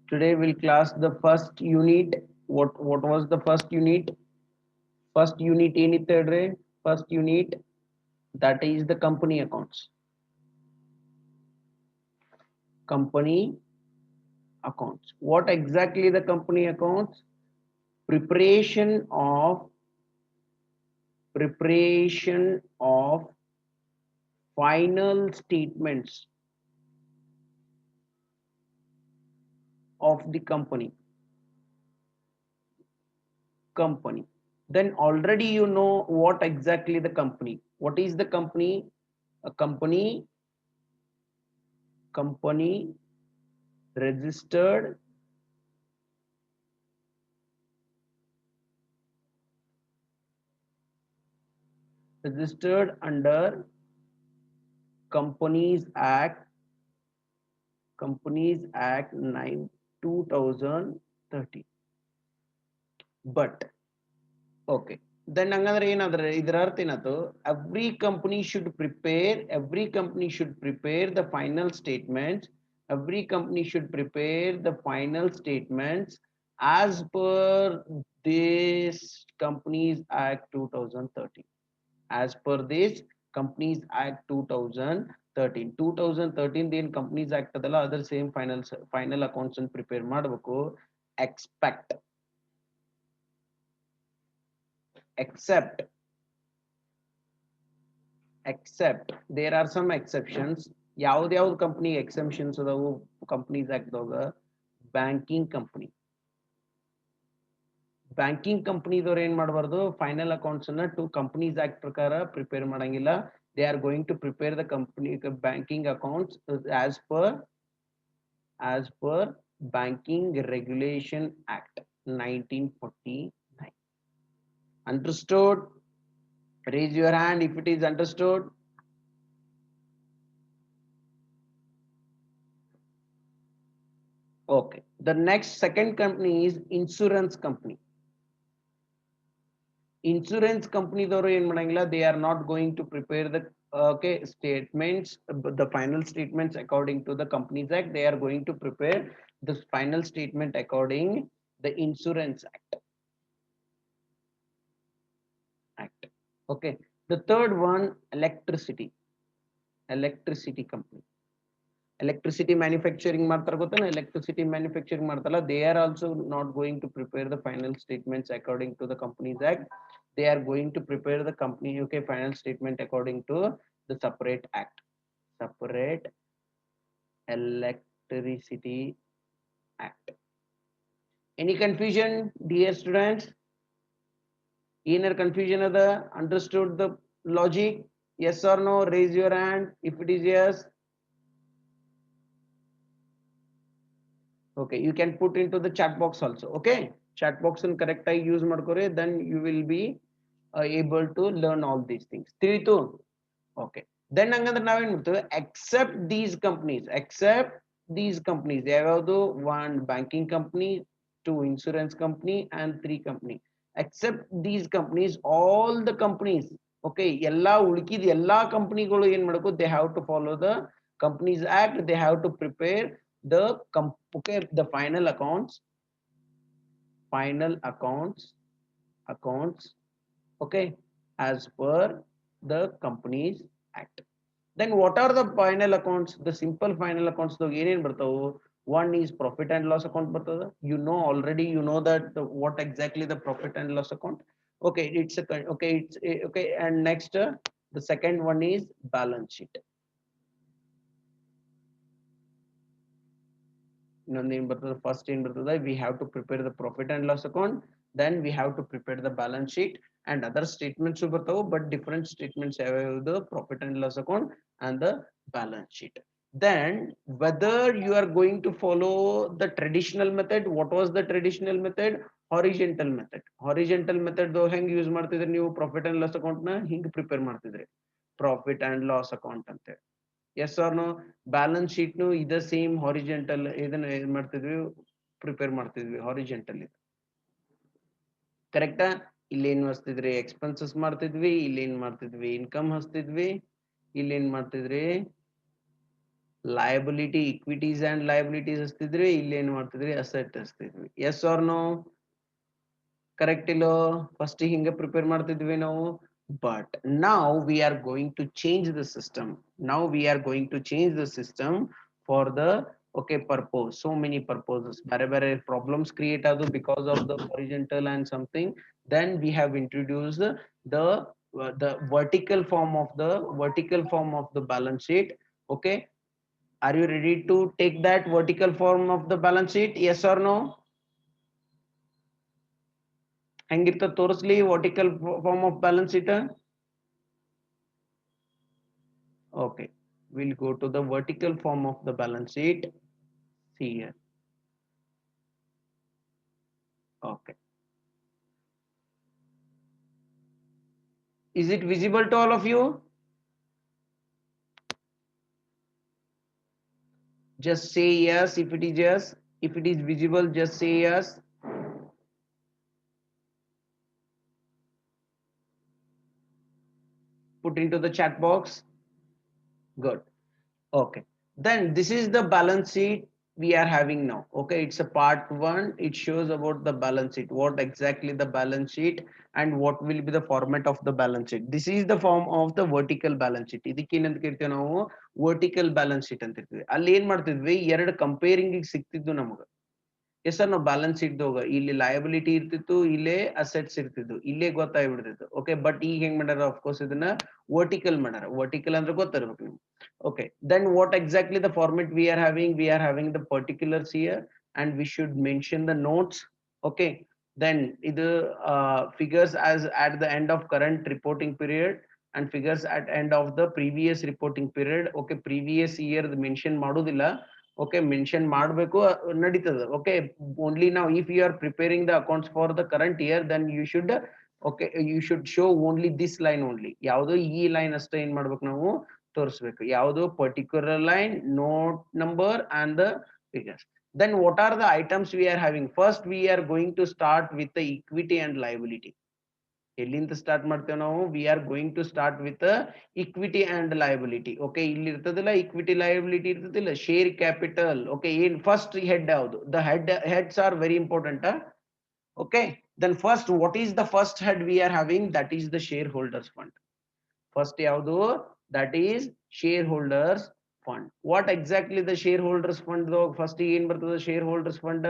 Today we'll class the first unit. What was the first unit? First unit ಏನಿತ್ತು ಹೇಳ್ರಿ? First unit, that is the company accounts. Company accounts. What exactly the company accounts? Preparation of final statements of the company. Then already you know what exactly the company. What is the company? A company registered under Companies Act, Companies Act 9 2013. But okay, then ಹಂಗಂದ್ರೆ ಏನಾದ್ರೆ ಇದರ ಅರ್ಥ ಏನಾಯ್ತು? every company should prepare the final statements. Every company should prepare the final statements as per this Companies Act 2013. As per this Companies Act 2013. 2013 then Companies Act ಅದಲ್ಲ, ಅದರ same final accounts ಅನ್ನು prepare ಮಾಡಬೇಕು. Except there are some exceptions. ಯಾವ್ದು company exceptions ಅದಾವು companies act ದಾಗ? Banking ಕಂಪನಿದವ್ರು ಏನ್ ಮಾಡಬಾರ್ದು? ಫೈನಲ್ ಅಕೌಂಟ್ಸ್ ಅನ್ನ ಟು ಕಂಪನೀಸ್ ಆಕ್ಟ್ ಪ್ರಕಾರ ಪ್ರಿಪೇರ್ ಮಾಡಂಗಿಲ್ಲ. They are going to prepare the company banking accounts as per Banking Regulation Act 1949. Understood? Raise your hand if it is understood. Okay, the next second company is insurance company. Insurance company davaru ಏನು ಮಾಡಂಗಿಲ್ಲ, they are not going to prepare the statements, the final statements according to the Companies Act. They are going to prepare the final statement according the Insurance Act. Okay, the third one, electricity company. Electricity manufacturing ಮಾಡ್ತಾರ ಗೊತ್ತೇನ? electricity manufacturing ಮಾಡ್ತಾರಲ್ಲ, they are also not going to prepare the final statements according to the Companies Act. They are going to prepare the company final statement according to the separate Electricity Act. Any confusion, dear students? Inner confusion ada? Understood the logic? Yes or no? Raise your hand if it is yes. Okay, you can put into the chat box also. Okay, chat box and correct I use ಮಾಡ್ಕೊರಿ, then you will be able to learn all these things. ತಿಳಿತು? Okay, then ಹಂಗಂದ್ರೆ ನಾವೇನ್ ಮಾಡ್ತೇವೆ? except these companies ಯಾವ್ಯಾವುದು? 1 banking company, 2 insurance company and 3 company. Except these companies, all the companies, okay, ಎಲ್ಲಾ ಉಳ್ಕಿದ ಎಲ್ಲಾ ಕಂಪನಿಗಳು ಏನ್ ಮಾಡಬೇಕು? they have to follow the Companies Act. They have to prepare the the final accounts, okay, as per the Companies Act. Then what are the final accounts? The simple final accounts though ಏನೇನ್ ಬರ್ತಾವು? One is profit and loss account ಬರ್ತದ. You know already, you know that what exactly the profit and loss account. Okay, it's a okay. And next the second one is balance sheet. First in we have to prepare the profit and loss account, then we have to prepare the balance sheet and other statements, but different statements have the profit and loss account and the balance sheet. Then whether you are going to follow the traditional method. What was the traditional method? Horizontal method though hang use ಮಾಡ್ತಿದ್ರಿ ನೀವು? profit and loss account na ಹಿಂಗ್ prepare ಮಾಡ್ತಿದ್ರಿ, profit and loss account ante. Yes or no? Balance sheet nu ida same horizontal ಇದನ್ನ ಏನ್ ಮಾಡ್ತಿದ್ವಿ? Prepare ಮಾಡ್ತಿದ್ವಿ ಹಾರಿಜೆಂಟಲಿ. ಕರೆಕ್ಟಾ? ಇಲ್ಲಿ ಏನ್ ಮಾಡ್ತಿದ್ರಿ? ಎಕ್ಸ್ಪೆನ್ಸಸ್ ಮಾಡ್ತಿದ್ವಿ. ಇಲ್ಲಿ ಏನ್ ಮಾಡ್ತಿದ್ವಿ? ಇನ್ಕಮ್ ಹಚ್ತಿದ್ವಿ. ಇಲ್ಲಿ ಏನ್ ಮಾಡ್ತಿದ್ರಿ? liability equities and liabilities ಅಸ್ತಿದ್ರಿ ಇಲ್ಲಿ ಏನ್ ಮಾಡ್ತಿದ್ರಿ asset ಅಸ್ತಿದ್ವಿ yes or no correct illo first hinge prepare ಮಾಡ್ತಿದ್ವಿ ನಾವು but now we are going to change the system now we are going to change the system for the okay purpose so many purposes bare problems create adu because of the horizontal and something then we have introduced the vertical form of the balance sheet okay are you ready to take that vertical form of the balance sheet yes or no ಹೆಂಗಿರ್ತದೆ ತೋರಿಸ್ಲಿ vertical form of balance sheet okay we'll go to the vertical form of the balance sheet see here okay is it visible to all of you just say yes if it is yes if it is visible just say yes put into the chat box good okay then this is the balance sheet we are having now okay it's a part one it shows about the balance sheet what exactly the balance sheet and what will be the format of the balance sheet this is the form of the vertical balance sheet ಇದಕ್ಕೆ ಏನಂತ ಕರಿತೀವಿ ನಾವು vertical balance sheet ಅಂತ ಇರ್ತೀವಿ ಅಲ್ಲಿ ಏನ್ ಮಾಡ್ತಿದ್ವಿ ಎರಡು ಕಂಪೇರಿಂಗ್ ಸಿಕ್ತಿದ್ದು ನಮಗೆ ಎಸ್ ಸರ್ ನಾವು ಬ್ಯಾಲೆನ್ಸ್ ಶೀಟ್ ಇಲ್ಲಿ ಲಯಬಿಲಿಟಿ ಇರ್ತಿತ್ತು ಇಲ್ಲೇ ಅಸೆಟ್ಸ್ ಇರ್ತಿತ್ತು ಇಲ್ಲೇ ಗೊತ್ತಾಗ್ಬಿಡ್ತಿತ್ತು ಓಕೆ ಬಟ್ ಈಗ ಹೆಂಗ್ ಮಾಡ್ಯಾರ ಅಫ್ಕೋರ್ಸ್ ಇದನ್ನ ವರ್ಟಿಕಲ್ ಮಾಡ್ಯಾರ ವರ್ಟಿಕಲ್ ಅಂದ್ರೆ ಗೊತ್ತಿರ್ಬೇಕು ನಿಮ್ಗೆ okay then what exactly the format we are having the particulars here and we should mention the notes okay then either figures as at the end of current reporting period and figures at end of the previous reporting period okay previous year mention ಮಾಡೋದಿಲ್ಲ okay mention ಮಾಡಬೇಕು ನಡೀತದೆ okay only now if you are preparing the accounts for the current year then you should okay you should show only this line only ಯಾವುದು ಈ line ಅಷ್ಟೇ ಏನ್ ಮಾಡ್ಬೇಕು ನಾವು ತೋರಿಸಬೇಕು ಯಾವುದು particular line note number and the figures then what are the items we are having first we are going to start with the equity and liability ಎಲ್ಲಿಂದ start ಮಾಡ್ತೇವೆ ನಾವು we are going to start with equity and liability okay ಇಲ್ಲಿ ಇರ್ತದಿಲ್ಲ equity liability ಇರ್ತದಿಲ್ಲ share capital okay ಏನ್ first head ಯಾವುದು the heads are very important okay then first what is the first head we are having that is the shareholders fund first ಯಾವುದು that is shareholders fund what exactly the shareholders fund first ಏನ್ ಬರ್ತದೆ shareholders fund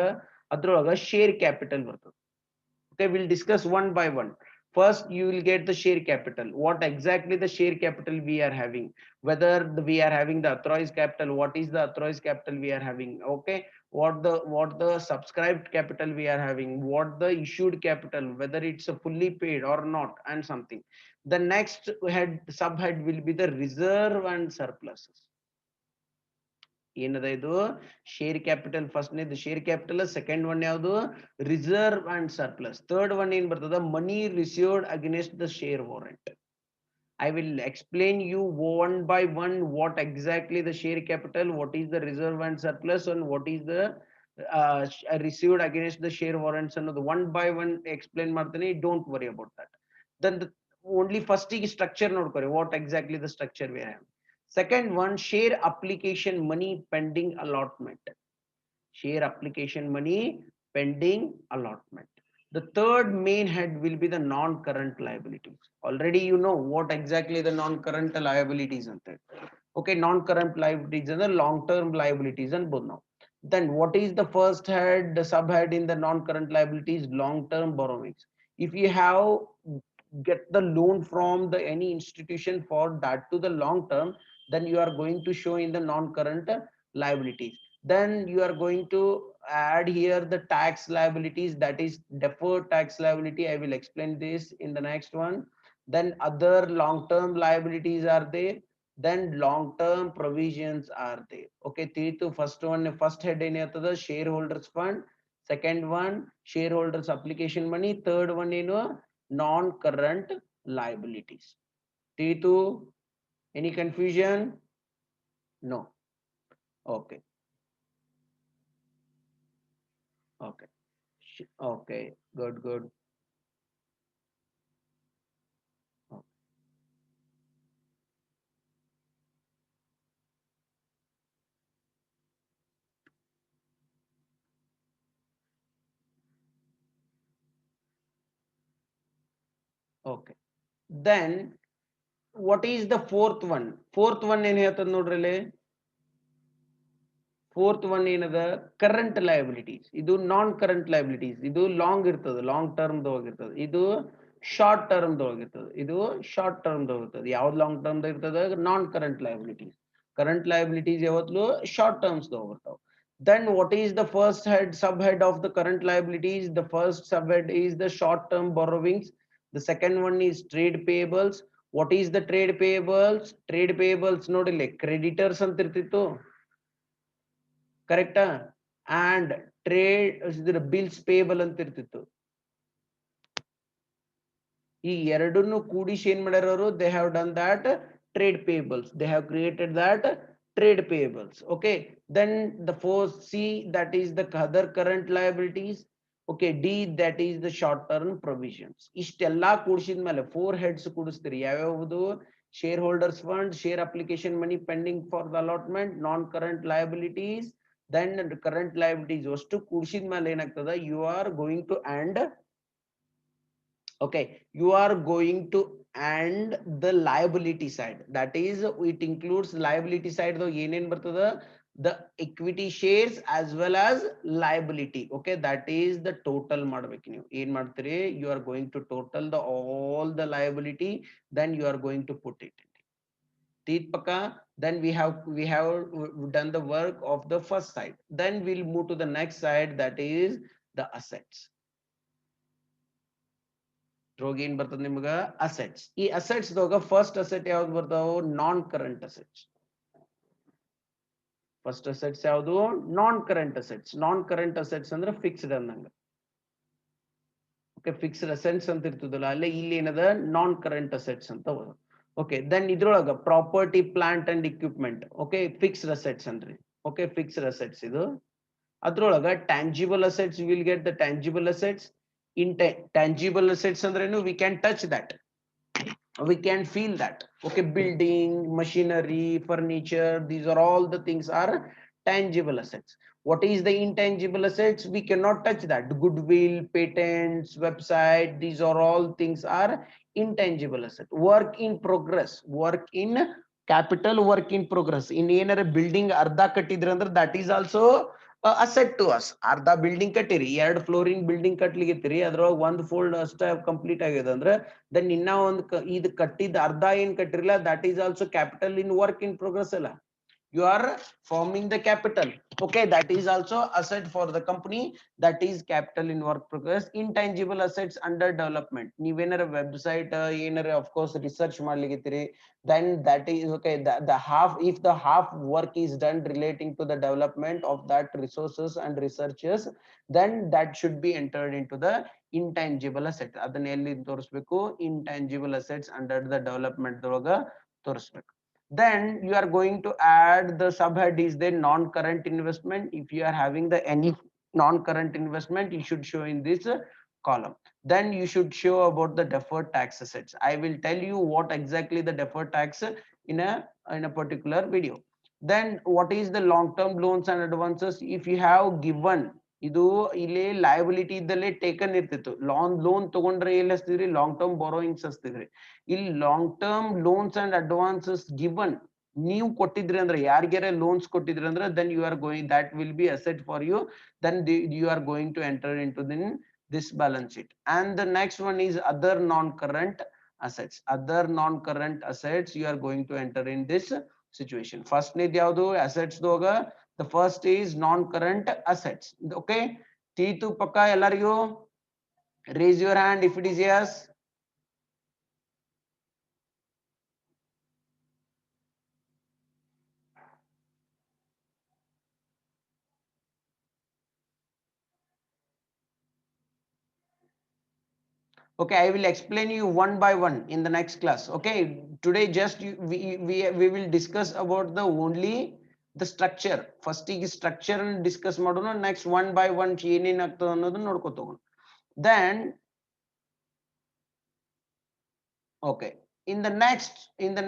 ಅದ್ರೊಳಗ share capital ಬರ್ತದೆ okay we'll discuss one by one first you will get the share capital what exactly the share capital we are having whether we are having the authorized capital what is the authorized capital we are having okay what the subscribed capital we are having what the issued capital whether it's a fully paid or not and something the next head subhead will be the reserve and surpluses ಏನದ ಇದು share capital first ನೇದು share capital second one ಯಾವುದು reserve and surplus third one ಏನ್ ಬರ್ತದ money received against the share warrant I will explain you one by one what exactly the share capital what is the reserve and surplus and what is the received against the share warrants ಅನ್ನೋದು one by one explain ಮಾಡ್ತೀನಿ don't worry about that then the only first structure ನೋಡ್ಕೊರಿ what exactly the structure we have second one share application money pending allotment share application money pending allotment the third main head will be the non-current liabilities already you know what exactly the non-current liabilities ante okay non-current liabilities and the long-term liabilities and both now then what is the first head the subhead in the non-current liabilities long-term borrowings if you have get the loan from the any institution for that to the long term then you are going to show in the non-current liabilities then you are going to add here the tax liabilities that is deferred tax liability I will explain this in the next one then other long term liabilities are there then long term provisions are there okay ತಿಳಿತು first one first head ಏನಿರ್ತದ shareholders fund second one shareholders application money third one ಏನು non current liabilities ತಿಳಿತು any confusion no okay okay okay good okay. Okay. Then what is the fourth one? Fourth one ಏನ್ ಹೇಳ್ತದ ನೋಡ್ರಿ ಇಲ್ಲಿ. Fourth one ಏನದ current liabilities. ಇದು ನಾನ್ current liabilities. ಇದು long ಇರ್ತದೆ, ಲಾಂಗ್ ಟರ್ಮ್ ಹೋಗಿರ್ತದೆ. ಇದು ಶಾರ್ಟ್ ಟರ್ಮ್ ಹೋಗಿರ್ತದೆ. ಇದು ಶಾರ್ಟ್ ಟರ್ಮ್ ಹೋಗಿರ್ತದೆ. ಯಾವ್ದು ಲಾಂಗ್ ಟರ್ಮ್ ಇರ್ತದೆ? Non current liabilities. Current liabilities ಯಾವತ್ತೂ ಶಾರ್ಟ್ ಟರ್ಮ್ಸ್ ಹೋಗಿರ್ತಾವ. Then what is the first head subhead of the current liabilities? The first subhead is the short term borrowings. The second one is trade payables. What is the trade payables? Trade payables ನೋಡಿಲ್ಲ, creditors ಅಂತ ಇರ್ತಿತ್ತು, ಕರೆಕ್ಟಾ? And trade bills payable ಅಂತ ಇರ್ತಿತ್ತು. ಈ ಎರಡನ್ನು ಕೂಡಿಸಿ ಏನ್ ಮಾಡ್ಯಾರ ಅವರು? They have done that trade payables. They have created that trade payables. Okay, then the fourth C, that is the other current liabilities. Okay, D, that is the short term provisions. ಇಷ್ಟೆಲ್ಲಾ ಕೂಡಿಸಿದ ಮೇಲೆ 4 heads ಕೂಡಿಸ್ತೀರಿ. ಯಾವ್ಯಾವುದು? Share holders fund, share application money pending for the allotment, non current liabilities, then the current liabilities ಅಷ್ಟು ಕೂಡಿಸಿದ ಮೇಲೆ ಏನಾಗ್ತದ? You are going to and okay, you are going to and the liability side, that is it includes liability side though ಏನೇನ್ ಬರ್ತದ? The equity shares as well as liability. Okay, that is the total ಮಾಡ್ಬೇಕು ನೀವು. ಏನ್ ಮಾಡ್ತೀರಿ? You are going to total the all the liability, then you are going to put it. Teeth paka. Then we have done the work of the first side. Then we'll move to the next side, that is the assets. ರೋಗಿ ಏನ್ ಬರ್ತದೆ ನಿಮ್ಗ? Assets. ಈ assets ದಾಗ first asset ಯಾವ್ದು ಬರ್ತಾವ? Non current assets. First assets ಯಾವುದು? Non current assets. Non current assets ಅಂದ್ರೆ ಫಿಕ್ಸ್ಡ್ ಅಂದಂಗ. ಓಕೆ, ಫಿಕ್ಸ್ಡ್ ಅಸೆಟ್ಸ್ ಅಂತ ಇರ್ತದಲ್ಲ, ಅಲ್ಲೇ ಇಲ್ಲಿ ಏನದ? ನಾನ್ ಕರೆಂಟ್ ಅಸೆಟ್ಸ್ ಅಂತ ಬರ್ತದೆ. ಓಕೆ, ದೆನ್ ಇದ್ರೊಳಗ property plant and equipment. Okay, fixed assets ಅನ್ರಿ. ಓಕೆ, ಫಿಕ್ಸ್ಡ್ ಅಸೆಟ್ಸ್ ಇದು. ಅದ್ರೊಳಗ tangible assets, will get the tangible assets. Tangible assets ಅಂದ್ರೇನು? We can touch that, we can feel that. Okay, building, machinery, furniture, these are all the things are tangible assets. What is the intangible assets? We cannot touch that. Goodwill, patents, website, these are all things are intangible asset. Work in progress, work in capital, work in progress. In ಏನಾರ building ಅರ್ಧ ಕಟ್ಟಿದ್ರೆ ಅಂದ್ರೆ that is also asset to us. ಅರ್ಧ building ಕಟ್ಟಿರಿ, 2 ಫ್ಲೋರಿನ್ building ಕಟ್ಲಿಗಿತ್ತೀರಿ, ಅದ್ರೊಳಗೆ 1 fold ಅಷ್ಟ ಕಂಪ್ಲೀಟ್ ಆಗಿದೆ ಅಂದ್ರೆ ದೆನ್ ಇನ್ನ ಒಂದು ಇದು ಕಟ್ಟಿದ ಅರ್ಧ ಏನ್ ಕಟ್ಟಿರಲ್ಲ, that is also capital in work in progress ಅಲ್ಲ. You are forming the capital. Okay, that is also asset for the company, that is capital in work progress. Intangible assets under development. ನೀವೇನಾರ website ಏನಾರ of course research ಮಾಡ್ಲಿಗಿತ್ತೀರಿ, then that is okay, the half, if the half work is done relating to the development of that resources and researches, then that should be entered into the intangible asset. ಅದನ್ನ ಎಲ್ಲಿ ತೋರಿಸ್ಬೇಕು? Intangible assets under the development ದೊಳಗ ತೋರಿಸ್ಬೇಕು. Then you are going to add the subhead is the non-current investment. If you are having the any non-current investment, you should show in this column. Then you should show about the deferred tax assets. I will tell you what exactly the deferred tax in a particular video. Then what is the long-term loans and advances? If you have given, ಇದು ಇಲ್ಲಿ liability ಇದ್ದಲ್ಲಿ taken ಇರ್ತಿತ್ತು. Loan ತಗೊಂಡ್ರೆ ಎಲ್ಲಿ ಹಚ್ತಿದ್ರಿ? Long term borrowings ಹಚ್ತಿದ್ರಿ. ಇಲ್ಲಿ long term loans and advances given ನೀವು ಕೊಟ್ಟಿದ್ರಿ ಅಂದ್ರೆ, ಯಾರಿಗಾರ ಲೋನ್ಸ್ ಕೊಟ್ಟಿದ್ರಿ ಅಂದ್ರೆ, then you are going, that will be asset for you. Then you are going to enter into this balance sheet. And the next one is other non-current assets. Other non-current assets you are going to enter in this situation. First need ಯಾವುದು? assets ದೋಗ the first is non-current assets. Okay, ತೀತು ಪಕ್ಕ ಎಲ್ಲರಿಗೂ? raise your hand if it is yes. Okay, I will explain you one by one in the next class. Okay, today just we will discuss about the only the structure. First is structure and discuss ಮಾಡೋಣ, next one by one ಏನೇನ್ ಆಗ್ತದೆ ಅನ್ನೋದನ್ನ ನೋಡ್ಕೊತ ಹೋಗೋಣ. Then okay, in the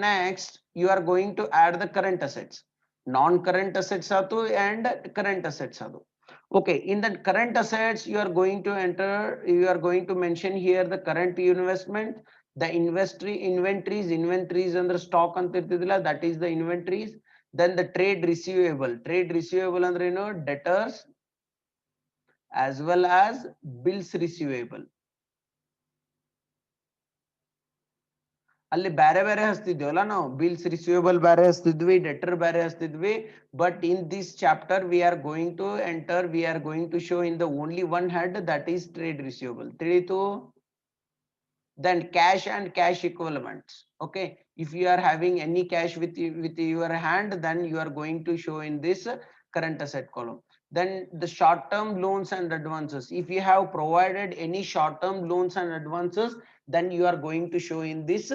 next you are going to add the current assets. Non-current assets atu and current assets atu. Okay, in the current assets you are going to enter, you are going to mention here the current investment, The inventories under stock anta irtidilla, that is the inventories. Then the trade receivable ಅಂದ್ರೆ ಏನು, debtors as well as bills receivable. ಅಲ್ಲಿ ಬೇರೆ ಬೇರೆ ಹಚ್ತಿದ್ವಲ್ಲ ನಾವು, bills receivable ಬೇರೆ ಹಚ್ತಿದ್ವಿ, debtor ಬೇರೆ ಹಚ್ತಿದ್ವಿ. But in this chapter we are going to enter, we are going to show in the only one head, that is trade receivable. ತಿಳಿತು? Then cash and cash equivalents. Okay, if you are having any cash with your hand, then you are going to show in this current asset column. Then the short term loans and advances, if you have provided any short term loans and advances, then you are going to show in this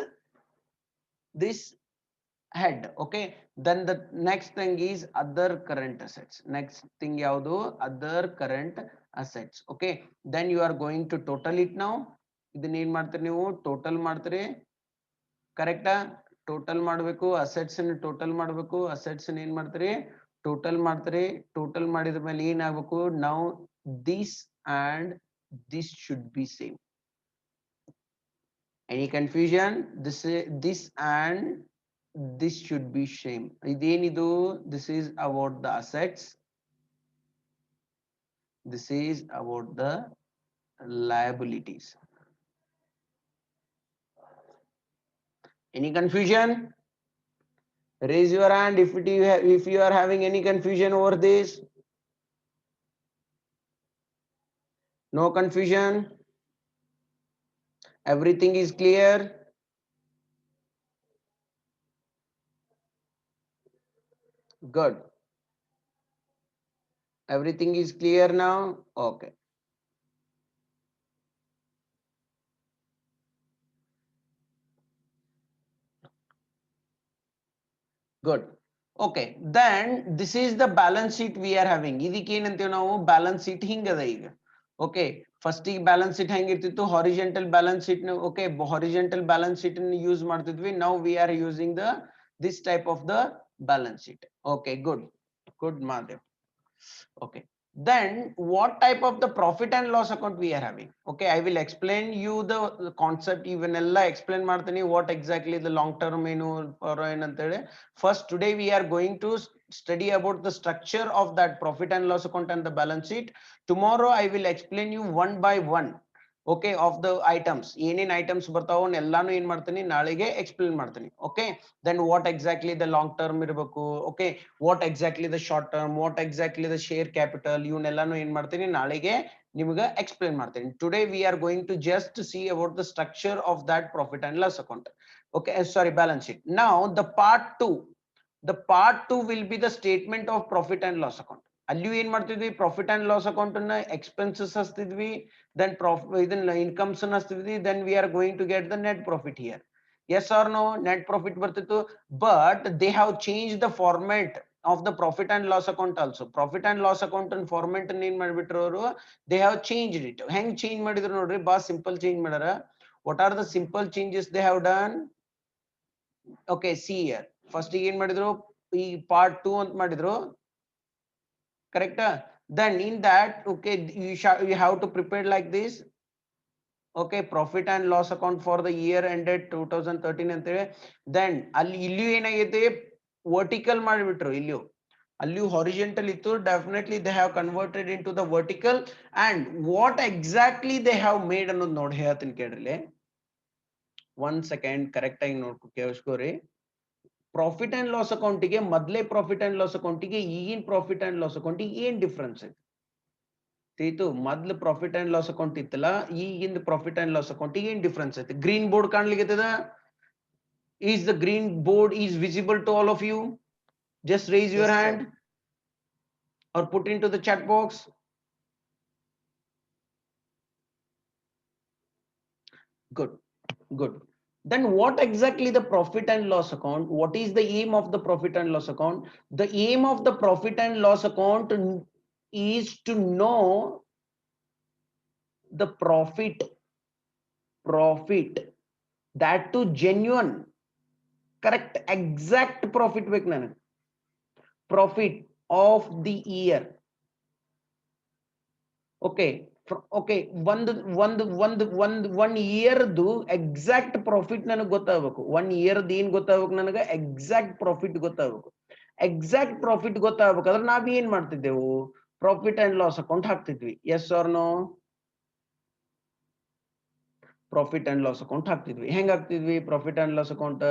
head. Okay, then the next thing is other current assets. Next thing yaudu, other current assets. Okay, then you are going to total it now. ಇದನ್ನ ಏನ್ ಮಾಡ್ತೀರಿ ನೀವು, total ಮಾಡ್ತೀರಿ. ಕರೆಕ್ಟಾ? Total ಮಾಡಬೇಕು, assets total ಮಾಡಬೇಕು, assets ಏನ್ ಮಾಡ್ತೀರಿ, ಟೋಟಲ್ ಮಾಡ್ತೀರಿ. ಟೋಟಲ್ ಮಾಡಿದ ಮೇಲೆ ಏನಾಗಬೇಕು, ನಾವು this and this should be same. Any confusion? This and this should be same. Idenidu, this is about the assets, this is about the liabilities. Any confusion? Raise your hand if you are having any confusion over this. No confusion? Everything is clear? Good. Everything is clear now? Okay. Good. Okay, then this is the balance sheet we are having. ಇದಕ್ಕೆ ಏನಂತೀವಿ ನಾವು, balance sheet ಹಿಂಗದ ಈಗ. Okay, first ಈಗ balance sheet ಹೆಂಗಿರ್ತಿತ್ತು, horizontal balance sheet. Okay, horizontal balance sheet use ಮಾಡ್ತಿದ್ವಿ. Now we are using this type of the balance sheet. Okay, good Madhav. Okay, then what type of the profit and loss account we are having? Okay, I will explain you the concept. Even ella explain ಮಾಡ್ತೀನಿ what exactly the long term ಏನು or ಏನಂತ ಹೇಳಿ. First, today we are going to study about the structure of that profit and loss account and the balance sheet. Tomorrow I will explain you one by one. Okay, of the items, ಏನೇನ್ items ಬರ್ತಾವ ಎಲ್ಲಾನು ಏನ್ ಮಾಡ್ತೀನಿ, ನಾಳೆಗೆ explain ಮಾಡ್ತೀನಿ. Okay, then what exactly the long term ಇರಬೇಕು, okay, what exactly the short term, what exactly the share capital, ಇವನ್ನೆಲ್ಲಾನು ಏನ್ ಮಾಡ್ತೀನಿ, ನಾಳೆಗೆ ನಿಮಗೆ ಎಕ್ಸ್ಪ್ಲೇನ್ ಮಾಡ್ತೀನಿ. Today we are going to just see about the structure of that profit and loss account. Okay, sorry, balance sheet. Now the part 2 will be the statement of profit and loss account. ಅಲ್ಲಿ ಏನ್ ಮಾಡ್ತಿದ್ವಿ, profit and loss account ಅನ್ನ expenses ಹಚ್ತಿದ್ವಿ, then ಇದನ್ನ incomes ಅನ್ನ ಹಚ್ತಿದ್ವಿ, then we are going to get the net profit here. Yes or no? Net profit ಬರ್ತಿತ್ತು, but they have changed the format of the profit and loss account also. Profit and loss account and format ಏನ್ ಮಾಡ್ಬಿಟ್ರು ಅವರು, they have changed it. ಹೆಂಗ್ change ಮಾಡಿದ್ರು ನೋಡ್ರಿ, ಬಾ simple change ಮಾಡ್ಯಾರ. What are the simple changes they have done? Okay, see here. First ಏನ್ ಮಾಡಿದ್ರು, ಈ part 2 ಅಂತ ಮಾಡಿದ್ರು. Correct? Then in that, okay, you have to prepare like this. Okay, profit and loss account for the year ended 2013 ಅಂತ ಹೇಳಿ. Then ಅಲ್ಲಿ ಇಲ್ಲಿಯೂ ಏನಾಗೈತೆ, vertical ಮಾಡಿಬಿಟ್ರು. ಅಲ್ಲಿಯೂ ಹಾರಿಜೆಂಟಲ್ ಇತ್ತು, definitely they have converted into the vertical. And what exactly they have made ಅನ್ನೋದು ನೋಡಿ ಹೇಳ್ತೀನಿ ಕೇಳ್ರಿ. 1 second, ಕರೆಕ್ಟ್ ಆಗಿ ಕೇಳಿಸ್ಕೋರಿ. ಪ್ರಾಫಿಟ್ ಅಂಡ್ ಲಾಸ್ ಅಕೌಂಟಿಗೆ ಮೊದಲೇ ಪ್ರಾಫಿಟ್ ಅಂಡ್ ಲಾಸ್ ಅಕೌಂಟಿಗೆ ಈಗಿನ ಪ್ರಾಫಿಟ್ ಅಂಡ್ ಲಾಸ್ ಅಕೌಂಟಿಗೆ ಏನ್ ಡಿಫ್ರೆನ್ಸ್ ಐತಿ? ತಿಳಿತು? ಮೊದ್ಲು ಪ್ರಾಫಿಟ್ ಅಂಡ್ ಲಾಸ್ ಅಕೌಂಟ್ ಇತ್ತಲ್ಲ, ಈಗಿಂದ ಪ್ರಾಫಿಟ್ ಅಂಡ್ ಲಾಸ್ ಅಕೌಂಟಿಗೆ ಏನ್ ಡಿಫ್ರೆನ್ಸ್ ಐತಿ? ಗ್ರೀನ್ ಬೋರ್ಡ್ ಕಾಣ್ಲಿಕ್ಕೆ is the green board is visible to all of you? Just raise your hand or put into the chat box. Good. Then what exactly the profit and loss account? What is the aim of the profit and loss account? The aim of the profit and loss account is to know the profit, that to genuine, correct, exact profit ಬೇಕು ನನಗೆ, profit of the year. Okay, okay one ಇಯರ್ದು exact profit ನನಗೆ ಗೊತ್ತಾಗಬೇಕು. 1 year ಏನ್ ಗೊತ್ತಾಗಬೇಕು ನನಗೆ? Exact profit ಗೊತ್ತಾಗಬೇಕು. Exact profit ಗೊತ್ತಾಗಬೇಕಾದ್ರೆ ನಾವ್ ಏನ್ ಮಾಡ್ತಿದ್ದೆವು? ಪ್ರಾಫಿಟ್ ಅಂಡ್ ಲಾಸ್ ಅಕೌಂಟ್ ಹಾಕ್ತಿದ್ವಿ. Yes or no? Profit and loss account ಹಾಕ್ತಿದ್ವಿ. ಹೆಂಗ್ ಹಾಕ್ತಿದ್ವಿ ಪ್ರಾಫಿಟ್ ಅಂಡ್ ಲಾಸ್ ಅಕೌಂಟ್?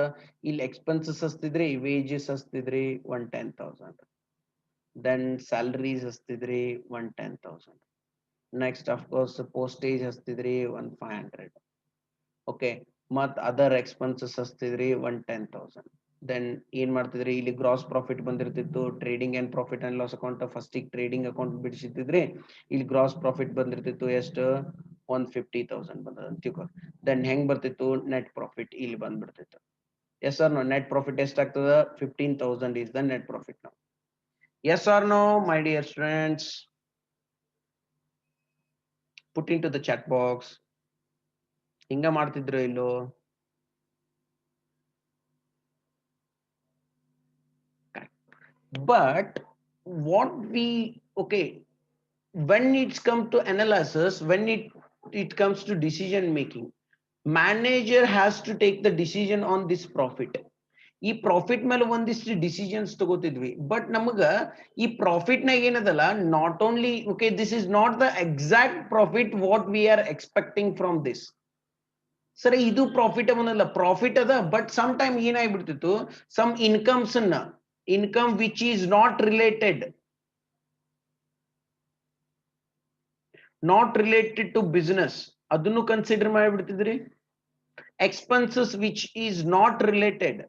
ಇಲ್ಲಿ ಎಕ್ಸ್ಪೆನ್ಸಸ್ ಹಚ್ತಿದ್ರಿ, ವೇಜಸ್ ಹಚ್ತಿದ್ರಿ 110,000, ದೆನ್ ಸ್ಯಾಲರೀಸ್ ಹಚ್ತಿದ್ರಿ 110,000. ನೆಕ್ಸ್ಟ್ ಆಫ್ ಕೋರ್ಸ್ ಪೋಸ್ಟೇಜ್ ಹಚ್ತಿದ್ರಿ 1,500. ಓಕೆ, ಮತ್ ಅದರ್ ಎಕ್ಸ್ಪೆನ್ಸಸ್ ಹಚ್ತಿದ್ರಿ 110,000. ದೆನ್ ಏನ್ ಮಾಡ್ತಿದ್ರಿ, ಇಲ್ಲಿ ಗ್ರಾಸ್ ಪ್ರಾಫಿಟ್ ಬಂದಿರ್ತಿತ್ತು. Trading and profit and loss account first trading account ಬಿಡಿಸಿದ್ರಿ. ಇಲ್ಲಿ ಗ್ರಾಸ್ ಪ್ರಾಫಿಟ್ ಬಂದಿರ್ತಿತ್ತು ಎಷ್ಟು? 150,000 ಬಂದದ ಅಂತ ತಿಳ್ಕೊ. ದೆನ್ ಹೆಂಗ್ ಬರ್ತಿತ್ತು? ನೆಟ್ ಪ್ರಾಫಿಟ್ ಇಲ್ಲಿ ಬಂದ್ಬಿಡ್ತಿತ್ತು. Yes or no? Net profit ಎಷ್ಟಾಗ್ತದ? 15,000 ಇಸ್ ದ ನೆಟ್ ಪ್ರಾಫಿಟ್ ನಾವು. Yes or no my dear students? put into the chat box. ಹಿಂಗ ಮಾಡ್ತಿದ್ರು ಇಲ್ಲೋ? But what we, okay, when it's come to analysis, when it comes to decision making, manager has to take the decision on this profit. ಈ profit ಮೇಲೆ ಒಂದಿಷ್ಟು decisions ತಗೋತಿದ್ವಿ. But ನಮಗ ಈ profit ನಾಗ ಏನದಲ್ಲ, not only okay this is not the exact profit what we are expecting from this. ಸರಿ, ಇದು profitable ಅಲ್ಲ, ಪ್ರಾಫಿಟ್ ಅದ. ಬಟ್ ಸಮ್ ಟೈಮ್ ಏನಾಗ್ಬಿಡ್ತಿತ್ತು, ಸಮ್ ಇನ್ಕಮ್ಸ್ ಅನ್ನ, income which is not related to business, ಅದನ್ನು ಕನ್ಸಿಡರ್ ಮಾಡಿಬಿಡ್ತಿದ್ರಿ. Expenses which is not related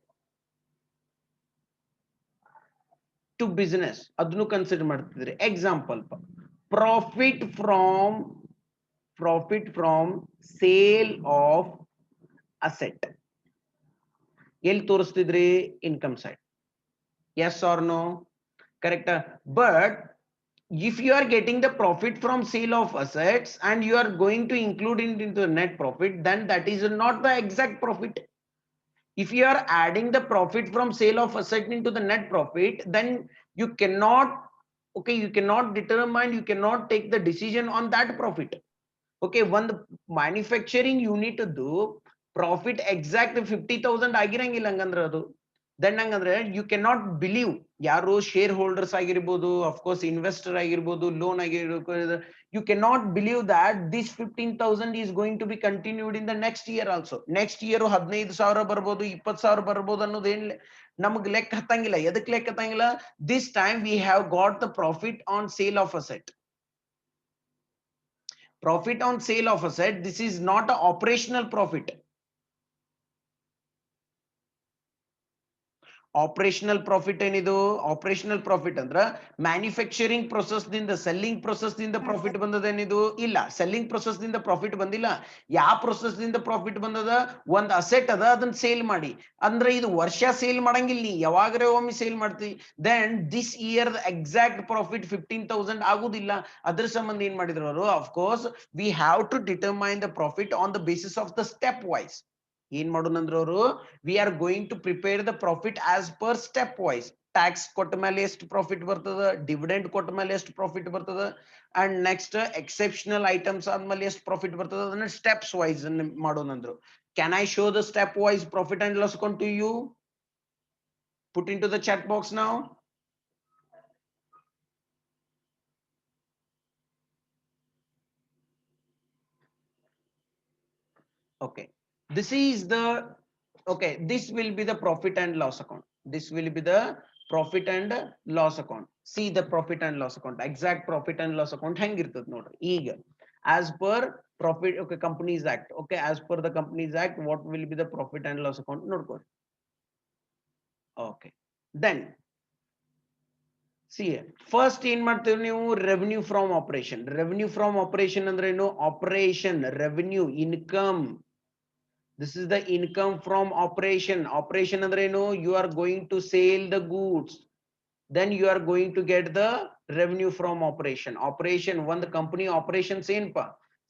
to business, ಅದನ್ನು consider ಮಾಡ್ತಿದ್ರಿ. Example, profit from sale of asset ಎಲ್ಲಿ ತೋರಿಸ್ತಿದ್ರಿ? Income side. yes or no? correct. But if you are getting the profit from sale of assets and you are going to include it into the net profit, then that is not the exact profit. If you are adding the profit from sale of asset into the net profit, then you cannot, okay, you cannot determine, you cannot take the decision on that profit. Okay, one manufacturing unit do profit exact 50,000 ಆಗಿರಂಗಿಲ್ಲ ಹಂಗಂದ್ರೆ ಅದು. Then ಹಂಗಂದ್ರೆ you cannot believe, ಯಾರು shareholders ಆಗಿರ್ಬೋದು, of course investor ಆಗಿರ್ಬೋದು, loan ಆಗಿರ್ಬೋದು, you cannot believe that this 15,000 is going to be continued in the next year also. Next year 15,000 ಬರ್ಬೋದು, 20,000 ಬರ್ಬೋದು ಅನ್ನೋದು ಏನ್ ನಮ್ಗೆ ಲೆಕ್ಕ ಹತ್ತಂಗಿಲ್ಲ. ಎದಕ್ ಲೆಕ್ಕ ಹತ್ತಂಗಿಲ್ಲ? This time we have got the profit on sale of asset. Profit on sale of asset, this is not an operational profit. Operational profit ಏನಿದು? ಆಪರೇಷನಲ್ ಪ್ರಾಫಿಟ್ ಅಂದ್ರ ಮ್ಯಾನುಫ್ಯಾಕ್ಚರಿಂಗ್ ಪ್ರೊಸೆಸ್ ದಿಂದ, ಸೆಲ್ಲಿಂಗ್ ಪ್ರೊಸೆಸ್ ದಿಂದ ಪ್ರಾಫಿಟ್ ಬಂದದೇನಿದು? ಇಲ್ಲ, selling process ದಿಂದ profit ಬಂದಿಲ್ಲ. ಯಾವ process ದಿಂದ profit ಬಂದದ? ಒಂದ್ ಅಸೆಟ್ ಅದ, ಅದನ್ನ ಸೇಲ್ ಮಾಡಿ. ಅಂದ್ರೆ ಇದು ವರ್ಷ ಸೇಲ್ ಮಾಡಂಗಿಲ್ಲ, ನೀ ಯಾವಾಗರೇ ಒಮ್ಮೆ ಸೇಲ್ ಮಾಡ್ತಿ. Then this year exact profit 15,000 ಆಗುದಿಲ್ಲ. ಅದ್ರ ಸಂಬಂಧ ಏನ್ ಮಾಡಿದ್ರು ಅವರು? Of course we have to determine the profit on the basis of the step wise. ಏನ್ ಮಾಡೋದಂದ್ರ ಅವರು? We are going to prepare the profit as per stepwise. Tax ಕೊಟ್ಟ ಮೇಲೆ ಎಷ್ಟು ಪ್ರಾಫಿಟ್ ಬರ್ತದ, ಡಿವಿಡೆಂಡ್ ಕೊಟ್ಟ ಮೇಲೆ ಎಷ್ಟು ಪ್ರಾಫಿಟ್ ಬರ್ತದ, ಅಂಡ್ ನೆಕ್ಸ್ಟ್ ಎಕ್ಸೆಪ್ಷನಲ್ ಐಟಮ್ಸ್ ಆದ್ಮೇಲೆ ಎಷ್ಟು ಪ್ರಾಫಿಟ್ ಬರ್ತದ, ಅದನ್ನ ಸ್ಟೆಪ್ಸ್ ವೈಸ್ ಮಾಡೋದಂದ್ರು. Can I show the step wise profit and loss account to you? Put into the chat box now. Okay, this is the, okay, this will be the profit and loss account. This will be the profit and loss account. See the profit and loss account, exact profit and loss account ಹೆಂಗಿರ್ತದ ನೋಡ್ರಿ. ಈಗ as per profit, okay, companies act, okay, as per the companies act, what will be the profit and loss account ನೋಡ್ಕೊಳ್ಳಿ. Okay, then see first ಏನ್ ಮಾಡ್ತೀವಿ ನೀವು? Revenue from operation. Revenue from operation ಅಂದ್ರೆ ಏನು? Operation revenue income. This is the income from operation. Operation ಅಂದ್ರೆ ಏನು? You are going to sell the goods, then you are going to get the revenue from operation. Operation, ಒಂದು company operations ಏನಪ್ಪಾ?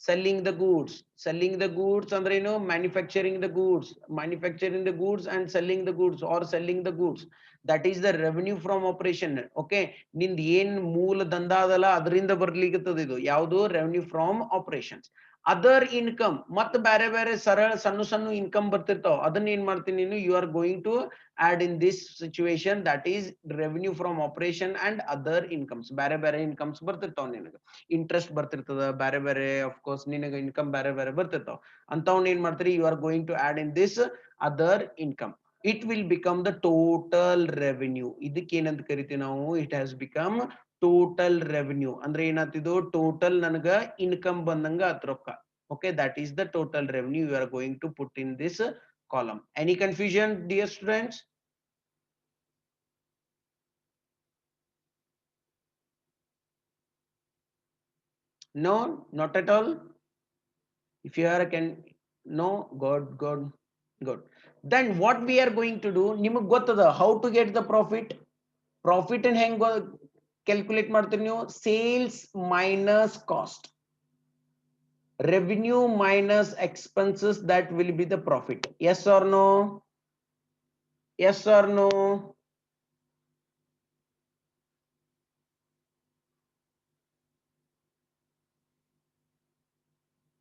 selling the goods. Selling the goods ಅಂದ್ರೆ ಏನು, manufacturing the goods, manufacturing the goods and selling the goods or selling the goods, that is the revenue from operation. Okay, ನಿಂದ ಏನ್ ಮೂಲ ದಂಧ ಅದಲ್ಲ ಅದರಿಂದ ಬರ್ಲಿಕ್ಕತ್ತದ ಇದು ಯಾವುದು, revenue from operations. Other income ಮತ್ತ ಬೇರೆ ಬೇರೆ ಸರಳ ಸಣ್ಣ ಸಣ್ಣ ಇನ್ಕಮ್ ಬರ್ತಿರ್ತಾವ, ಅದನ್ನ ಏನ್ ಮಾಡ್ತೀನಿ ನೀನು, you are going to add in this situation, that is revenue from operation and other incomes. ಬೇರೆ ಬೇರೆ ಇನ್ಕಮ್ಸ್ ಬರ್ತಿರ್ತಾವ, ನಿನಗೆ ಇಂಟ್ರೆಸ್ಟ್ ಬರ್ತಿರ್ತದ, ಬೇರೆ ಬೇರೆ ಆಫ್ ಕೋರ್ಸ್ ನಿನಗೆ ಇನ್ಕಮ್ ಬೇರೆ ಬೇರೆ ಬರ್ತಿರ್ತಾವ, ಅಂತವ್ನ ಏನ್ ಮಾಡ್ತೀರಿ, you are going to add in this other income. It will become the total revenue. ಇದಕ್ಕೆ ಏನಂತ ಕರಿತೀವಿ ನಾವು, it has become total revenue. ಅಂದ್ರೆ ಏನಾಗ್ತಿದ್ದು, ಟೋಟಲ್ ನನಗ ಇನ್ಕಮ್ ಬಂದಂಗ ಅತ್ ರೊಕ್ಕ. Okay, that is the total revenue you are going to put in this column. Any confusion, dear students? No, not at all. If you are can, no, good. Then what we are going to do, ನಿಮಗೆ ಗೊತ್ತದ how to get the profit. Profit and ಹೆಂಗ್ calculate ಮಾಡ್ತೀರಿ ನೀವು, sales minus cost, revenue minus expenses, that will be the profit. Yes or no? Yes or no?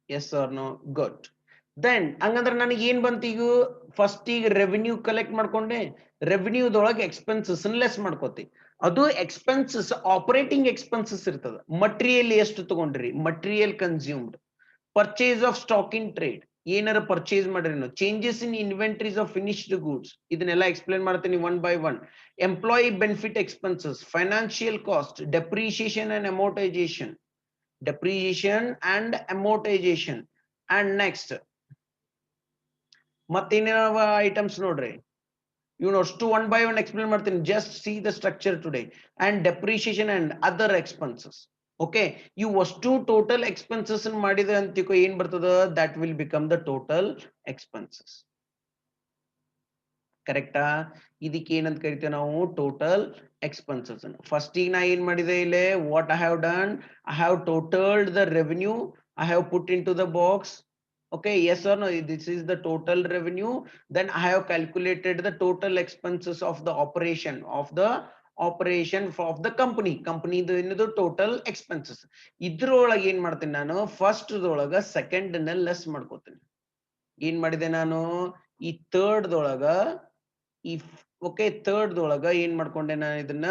Yes or no? Good. Then ಹಂಗಂದ್ರೆ ನನಗೆ ಏನ್ ಬಂತು, ಈಗ ಫಸ್ಟ್ ಈಗ revenue collect ಮಾಡ್ಕೊಂಡೆ, ರೆವಿನ್ಯೂದೊಳಗೆ ಎಕ್ಸ್ಪೆನ್ಸಸ್ ಲೆಸ್ ಮಾಡ್ಕೋತಿ. ಅದು ಎಕ್ಸ್ಪೆನ್ಸಸ್ ಆಪರೇಟಿಂಗ್ ಎಕ್ಸ್ಪೆನ್ಸಸ್ ಇರ್ತದ. ಮಟೀರಿಯಲ್ ಎಷ್ಟು ತಗೊಂಡ್ರಿ, material consumed, purchase of stock in trade, ಏನಾರ ಪರ್ಚೇಸ್ ಮಾಡ್ರಿ, changes in inventories of finished goods, ಇದನ್ನೆಲ್ಲ ಎಕ್ಸ್ಪ್ಲೇನ್ ಮಾಡ್ತೀನಿ one by one. Employee benefit expenses, financial cost, depreciation and amortization, depreciation and amortization, and next ಮತ್ತೇನೇನವ items ನೋಡ್ರಿ, you know, to one by one explain ಮಾಡ್ತೀನಿ, just see the structure today. And depreciation and other expenses. Okay, you ಅಷ್ಟು total expenses ಮಾಡಿದ್ರೆ ಅಂತಿಕೋ ಏನ್ ಬರ್ತದ, that will become the total expenses. ಕರೆಕ್ಟಾ? ಇದಕ್ಕೆ ಏನಂತ ಕರಿತೇವೆ ನಾವು, ಟೋಟಲ್ ಎಕ್ಸ್ಪೆನ್ಸಸ್. ಫಸ್ಟ್ ಈಗ ನಾ ಏನ್ ಮಾಡಿದೆ ಇಲ್ಲೇ, what I have done, I have totalled the revenue, I have put into the box. Okay, yes or no, this is the total revenue. Then I have calculated the total expenses of the operation of the company the total expenses. ಇದ್ರೊಳಗೆ ಏನ್ ಮಾಡ್ತೀನಿ ನಾನು, first ದೊಳಗ second ನ less ಮಾಡ್ಕೋತೀನಿ. ಏನ್ ಮಾಡಿದೆ ನಾನು, ಈ ಥರ್ಡ್ ದೊಳಗ ಈ ಓಕೆ ಥರ್ಡ್ ದೊಳಗ ಏನ್ ಮಾಡ್ಕೊಂಡೆ ನಾನು, ಇದನ್ನ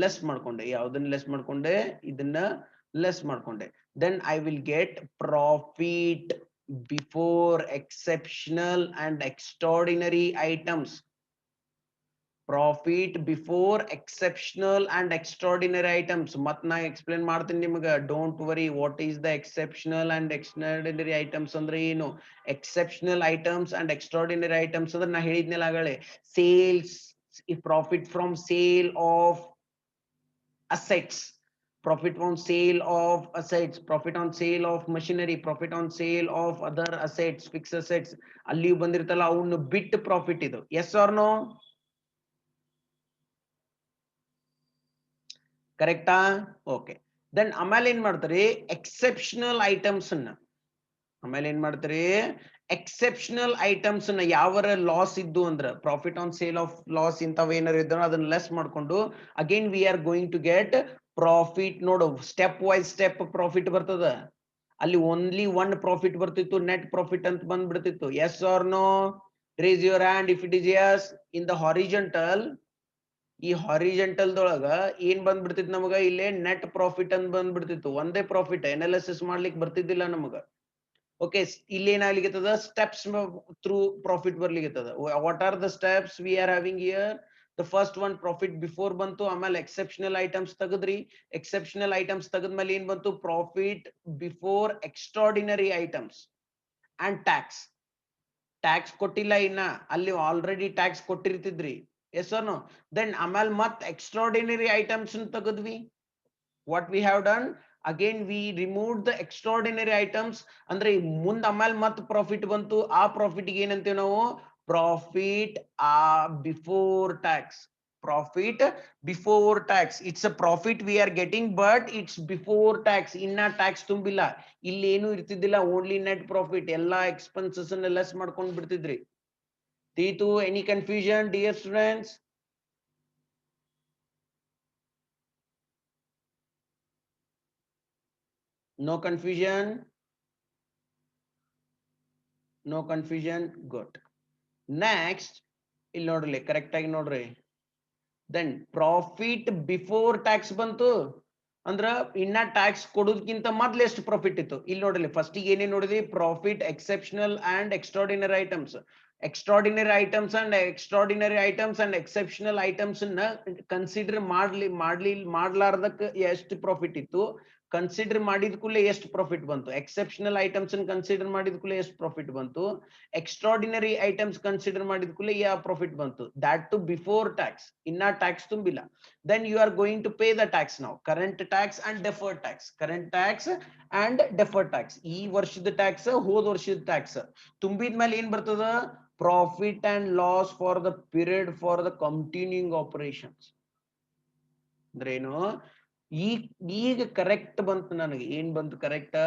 ಲೆಸ್ ಮಾಡ್ಕೊಂಡೆ. ಯಾವ್ದನ್ನ ಲೆಸ್ ಮಾಡ್ಕೊಂಡೆ, ಇದನ್ನ ಲೆಸ್ ಮಾಡ್ಕೊಂಡೆ. then I will get profit before exceptional and extraordinary items. Profit before exceptional and extraordinary items. ಮತ್ ನಾ ಎಕ್ಸ್ಪ್ಲೇನ್ ಮಾಡ್ತೀನಿ ನಿಮಗೆ, don't worry. What is the exceptional and extraordinary items ಅಂದ್ರೆ ಏನು? Exceptional items and extraordinary items ಅಂದ್ರೆ ನಾ ಹೇಳಿದ್ನಲ್ಲ ಆಗಲೇ, sales, profit from sale of assets, profit on sale of assets, profit on sale of machinery, profit on sale of other assets, fixed assets, ಅಲ್ಲಿ ಬಂದಿರ್ತಲ್ಲ ಅವನು ಬಿಟ್ profit ಇದು. yes or no? ಕರೆಕ್ಟಾ? Okay. Then ಆಮೇಲೆ ಏನ್ ಮಾಡ್ತಾರೆ, ಎಕ್ಸೆಪ್ಷನಲ್ ಐಟಮ್ಸ್ ಅನ್ನ, ಆಮೇಲೆ ಏನ್ ಮಾಡ್ತಾರೆ, ಎಕ್ಸೆಪ್ಷನಲ್ ಐಟಮ್ಸ್ ನ ಯಾವರ ಲಾಸ್ ಇದ್ದು ಅಂದ್ರ, profit on sale of loss ಇಂಥವ್ ಏನಾರ ಇದ್ರು ಅದನ್ನ ಲೆಸ್ ಮಾಡ್ಕೊಂಡು again we are going to get profit. ನೋಡು, ಸ್ಟೆಪ್ ವೈಸ್ ಸ್ಟೆಪ್ ಪ್ರಾಫಿಟ್ ಬರ್ತದ. ಅಲ್ಲಿ ಓನ್ಲಿ ಒನ್ ಪ್ರಾಫಿಟ್ ಬರ್ತಿತ್ತು, ನೆಟ್ ಪ್ರಾಫಿಟ್ ಅಂತ ಬಂದ್ಬಿಡ್ತಿತ್ತು. Yes or no? Raise your hand if it is yes. In the horizontal, ಈ ಹಾರಿಜೆಂಟಲ್ ದೊಳಗ ಏನ್ ಬಂದ್ಬಿಡ್ತಿತ್ತು ನಮಗ, ಇಲ್ಲೇ ನೆಟ್ ಪ್ರಾಫಿಟ್ ಅಂತ ಬಂದ್ಬಿಡ್ತಿತ್ತು. ಒಂದೇ ಪ್ರಾಫಿಟ್ ಅನಾಲಿಸಿಸ್ ಮಾಡ್ಲಿಕ್ಕೆ ಬರ್ತಿದ್ದಿಲ್ಲ ನಮಗ. ಓಕೆ, ಇಲ್ಲಿ ಏನಾಗ್ಲಿಕ್ಕದ, ಸ್ಟೆಪ್ಸ್ ಥ್ರೂ ಪ್ರಾಫಿಟ್ ಬರ್ಲಿಕ್ಕದ. What are the steps we are having here? The first one profit before ಬಂತು, ಆಮೇಲೆ ಎಕ್ಸೆಪ್ಷನಲ್ ಐಟಮ್ಸ್ ತೆಗದ್ರಿ. ಎಕ್ಸೆಪ್ಷನಲ್ ಐಟಮ್ಸ್ ತೆಗದ್ಮೇಲೆ ಏನ್ ಬಂತು, profit before extraordinary items and tax. Tax ಕೊಟ್ಟಿಲ್ಲ ಇನ್ನ, ಅಲ್ಲಿ ಆಲ್ರೆಡಿ ಟ್ಯಾಕ್ಸ್ ಕೊಟ್ಟಿರ್ತಿದ್ರಿ. Yes or no? ದೆನ್ ಆಮೇಲೆ ಮತ್ ಎಕ್ಸ್ಟ್ರಾರ್ಡಿನರಿ ಐಟಮ್ಸ್ ತೆಗದ್ವಿ. what we have done, again we removed the extraordinary items. ಅಂದ್ರೆ ಮುಂದ ಆಮೇಲೆ ಮತ್ ಪ್ರಾಫಿಟ್ ಬಂತು. ಆ ಪ್ರಾಫಿಟ್ ಗೆ ಏನಂತೀವಿ ನಾವು, profit before tax. Profit before tax. It's a profit we are getting, but it's before tax. Inna tax ತುಂಬಿಲ್ಲ, ಇಲ್ಲಿ ಏನು ಇರ್ತಿದ್ದಿಲ್ಲ, ಓನ್ಲಿ ನೆಟ್ ಪ್ರಾಫಿಟ್. ಎಲ್ಲಾ ಎಕ್ಸ್ಪೆನ್ಸಸ್ ಅನ್ನ ಲೆಸ್ ಮಾಡ್ಕೊಂಡು ಬಿಡ್ತಿದ್ರಿ. ತೀತು, any confusion dear students? No confusion? No confusion? Good. Next, ಇಲ್ಲಿ ನೋಡ್ರಿ, ಕರೆಕ್ಟ್ ಆಗಿ ನೋಡ್ರಿ. Then profit before tax ಬಂತು ಅಂದ್ರ ಇನ್ನ ಟ್ಯಾಕ್ಸ್ ಕೊಡೋದಕ್ಕಿಂತ ಮೊದ್ಲು ಎಷ್ಟು ಪ್ರಾಫಿಟ್ ಇತ್ತು. ಇಲ್ಲಿ ನೋಡ್ರಿ, ಫಸ್ಟ್ ಏನೇನ್ ನೋಡಿದ್ವಿ? Profit, exceptional and extraordinary items. Extraordinary items and exceptional items ನ ಕನ್ಸಿಡರ್ ಮಾಡ್ಲಾರ್ದಕ್ಕೆ ಎಷ್ಟು ಪ್ರಾಫಿಟ್ ಇತ್ತು, ಕನ್ಸಿಡರ್ ಮಾಡಿದ ಕೂಡಲೇ ಎಷ್ಟು ಪ್ರಾಫಿಟ್ ಬಂತು, ಎಕ್ಸೆಪ್ಷನಲ್ ಐಟಮ್ಸ್ ಕನ್ಸಿಡರ್ ಮಾಡಿದ ಕೂಡಲೇ ಎಷ್ಟು ಪ್ರಾಫಿಟ್ ಬಂತು, ಎಕ್ಸ್ಟ್ರಾರ್ಡಿನರಿ ಐಟಮ್ಸ್ ಕನ್ಸಿಡರ್ ಮಾಡಿದ ಕೂಡಲೇ ಯಾವ ಪ್ರಾಫಿಟ್ ಬಂತು. ದಾಟ್ ಟು ಬಿಫೋರ್ ಟ್ಯಾಕ್ಸ್, ಇನ್ನ ಟ್ಯಾಕ್ಸ್ ತುಂಬಿಲ್ಲ. Then you are going to pay the tax now. Current tax and deferred tax. Current tax and deferred tax. ಈ ವರ್ಷದ ಟ್ಯಾಕ್ಸ್, ಹೋದ ವರ್ಷದ ಟ್ಯಾಕ್ಸ್ ತುಂಬಿದ ಮೇಲೆ ಏನ್ ಬರ್ತದ? Profit and loss for the period for the continuing operations. ಅಂದ್ರೇನು? ಈಗ ಕರೆಕ್ಟ್ ಬಂತು ನನಗೆ. ಏನ್ ಬಂತು ಕರೆಕ್ಟ್?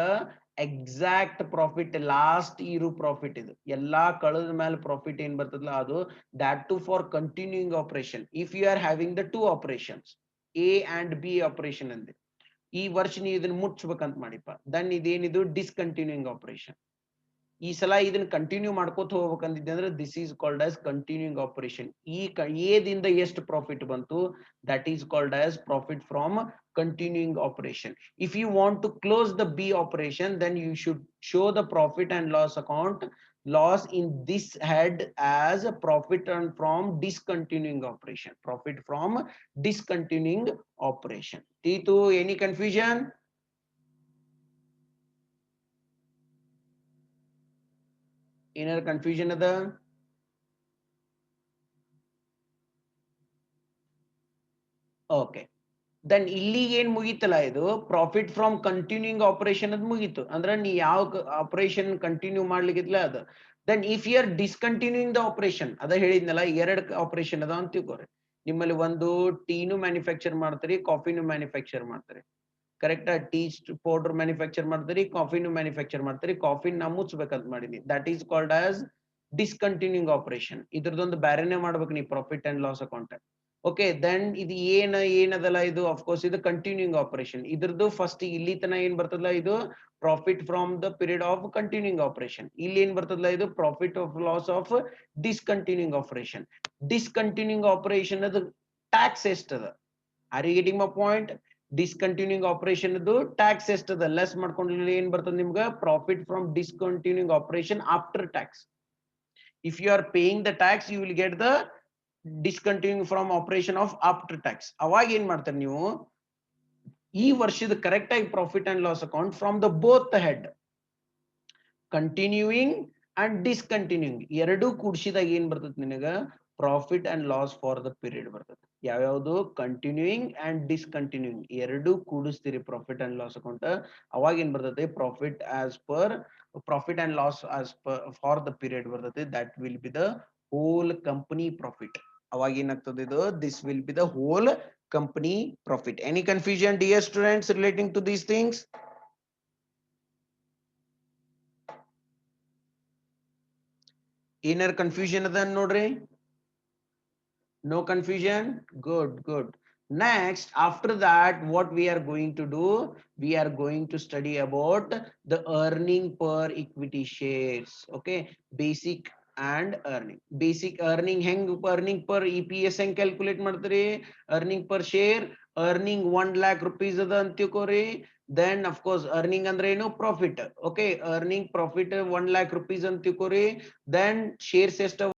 ಎಕ್ಸಾಕ್ಟ್ ಪ್ರಾಫಿಟ್, ಲಾಸ್ಟ್ ಇರು ಪ್ರಾಫಿಟ್. ಇದು ಎಲ್ಲಾ ಕಳೆದ ಮೇಲೆ ಪ್ರಾಫಿಟ್ ಏನ್ ಬರ್ತದಲ್ಲ ಅದು. that too for continuing operation. If you are having the two operations, A and B operation ಅಂದೆ, ಈ ವರ್ಷ ನೀವು ಇದನ್ನ ಮುಚ್ಚಬೇಕಂತ ಮಾಡಿಪ್ಪ, ದನ್ ಇದೇನಿದು ಡಿಸ್ಕಂಟಿನ್ಯೂಯಿಂಗ್ ಆಪರೇಷನ್. ಈ ಸಲ ಇದನ್ನ ಕಂಟಿನ್ಯೂ ಮಾಡ್ಕೋತ ಹೋಗ್ಬೇಕಂದಿದ್ದೆ ಅಂದ್ರೆ this is called as continuing operation. ಈ ಎದಿಂದ ಎಷ್ಟು ಪ್ರಾಫಿಟ್ ಬಂತು, that is called as profit from continuing operation. If you want to close the B operation, then you should show the profit and loss account loss in this head as a profit and from discontinuing operation. Profit from discontinuing operation. Titu, any confusion? Inner confusion ada? Okay. Then ಇಲ್ಲಿಗೆ ಏನ್ ಮುಗೀತಲ್ಲ, ಇದು profit from continuing operation ಅದ್ ಮುಗೀತು. ಅಂದ್ರೆ ನೀ ಯಾವ operation continue ಮಾಡ್ಲಿಕ್ಕಿದ್ಲ ಅದು. Then if you are discontinuing the operation, ಅದ ಹೇಳಿದ್ನಲ್ಲ, ಎರಡು ಆಪರೇಷನ್ ಅದ ಅಂತ ತಿಳ್ಕೊರಿ. ನಿಮ್ಮಲ್ಲಿ ಒಂದು ಟೀನು ಮ್ಯಾನುಫ್ಯಾಕ್ಚರ್ ಮಾಡ್ತೀರಿ, ಕಾಫಿನು ಮ್ಯಾನುಫ್ಯಾಕ್ಚರ್ ಮಾಡ್ತೀರಿ. ಕರೆಕ್ಟ್? ಟೀ ಪೌಡರ್ ಮ್ಯಾನುಫ್ಯಾಕ್ಚರ್ ಮಾಡ್ತೀರಿ, ಕಾಫಿನು ಮ್ಯಾನುಫ್ಯಾಕ್ಚರ್ ಮಾಡ್ತೀರಿ. ಕಾಫಿ ನಾ ಮುಚ್ಚಬೇಕಂತ ಮಾಡಿದ್ನಿ, that is called as discontinuing operation. ಇದ್ರದೊಂದು ಬ್ಯಾರೆನೆ ಮಾಡ್ಬೇಕು ನೀ profit and loss account. Okay, then ಇದು ಏನದಲ್ಲ, ಇದು ಅಫ್ಕೋರ್ಸ್ ಇದು ಕಂಟಿನ್ಯೂಯಿಂಗ್ ಆಪರೇಷನ್. ಇದ್ರದ್ದು ಫಸ್ಟ್ ಇಲ್ಲಿ ತನ ಏನ್ ಬರ್ತದಲ್ಲ, ಇದು profit from the period of continuing operation. ಇಲ್ಲಿ ಏನ್ ಬರ್ತದಲ್ಲ, ಇದು profit of loss of discontinuing operation. Discontinuing operation ಅದು ಟ್ಯಾಕ್ಸ್ ಎಷ್ಟದ? Are you getting my point? Discontinuing operation ಅದು ಟ್ಯಾಕ್ಸ್ ಎಷ್ಟದ ಲೆಸ್ ಮಾಡ್ಕೊಂಡ್ರೆ ಏನ್ ಬರ್ತದ ನಿಮ್ಗೆ? Profit from discontinuing operation after tax. If you are paying the tax, you will get the discontinuing from operation of after tax. ಅವಾಗ ಏನ್ ಮಾಡ್ತಾರೆ ನೀವು? ಈ ವರ್ಷದ ಕರೆಕ್ಟ್ ಆಗಿ profit and loss account from the both head, continuing and discontinuing ಎರಡೂ ಕೂಡಿಸಿದಾಗ ಏನ್ ಬರ್ತದೆ ನಿನಗ? Profit and loss for the period ಬರ್ತದೆ. ಯಾವ್ಯಾವ್ದು? ಕಂಟಿನ್ಯೂಯಿಂಗ್ ಅಂಡ್ ಡಿಸ್ಕಂಟಿನ್ಯೂಯಿಂಗ್ ಎರಡೂ ಕೂಡಿಸ್ತೀರಿ ಪ್ರಾಫಿಟ್ ಅಂಡ್ ಲಾಸ್ ಅಕೌಂಟ್. ಅವಾಗ ಏನ್ ಬರ್ತದೆ? Profit as per profit and loss as per for the period ಬರ್ತದೆ. That will be the whole company profit. ಅವಾಗ ಏನಾಗ್ತದೆ ಇದು? This will be the whole company profit. Any confusion dear students relating to these things? ಏನಾರ confusion ಅದ ನೋಡ್ರಿ? No confusion? Good, good. Next, after that, what we are going to do? We are going to study about the earning per equity shares. Okay, basic and earning. Basic earning hang earning per EPS hang calculate ಮಾಡ್ತೀರಿ? Earning per share, earning 1 lakh rupees ಅದ ಅಂತ ತಿಳ್ಕೊರಿ. Then of course earning ಅಂದ್ರೆ ಏನು? Profit. Okay, earning profit 1 lakh rupees ಅಂತ ತಿಳ್ಕೊರಿ. Then shares ಎಷ್ಟು